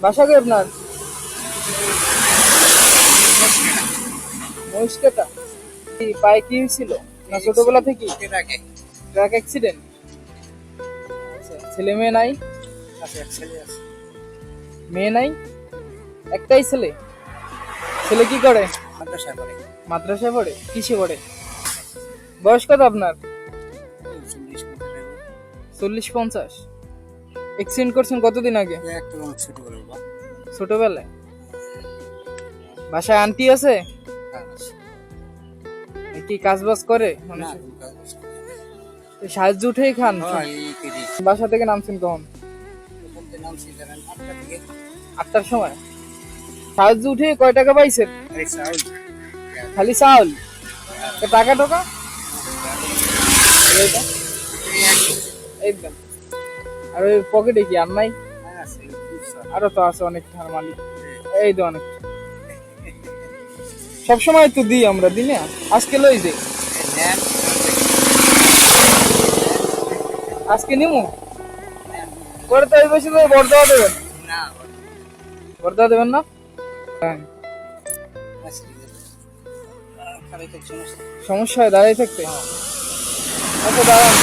বাসা কি আপনার? মহিষকাটা। কি পায়ে কি হয়েছিল না ছোটবেলা থেকে? Truck accident. আচ্ছা, ছেলে মেয়ে নাই? মেয়ে নাই, একটাই ছেলে। ছেলে কি করে? মাদ্রাসায় পড়ে। কিসে পড়ে? বয়স কত আপনার? 40-50। অ্যাক্সিডেন্ট করছেন কতদিন আগে? ছোটবেলায়। বাসায় আন্টি আছে? কি কাজ বাজ করে মানুষের? তো সাহায্য উঠেই খান? বাসা থেকে নামছেন কখন? 8টার সময়। সাহায্য উঠে কয় টাকা পাইছেন? খালি চাউল? তো টাকা টাকা একদম। আর ওই পকেটে কি আর নাই? আরো তো আছে অনেক টাকার মালিক। এই তো অনেক। সবসময় তো দিই আমরা দিনে, আজকে লই যে। আজকে নিমু পরে তো এই বসে তো বর্দা দেবেন। বর্দা দেবেন না? হ্যাঁ, সমস্যা হয় দাঁড়িয়ে থাকতে। আচ্ছা দাঁড়ান।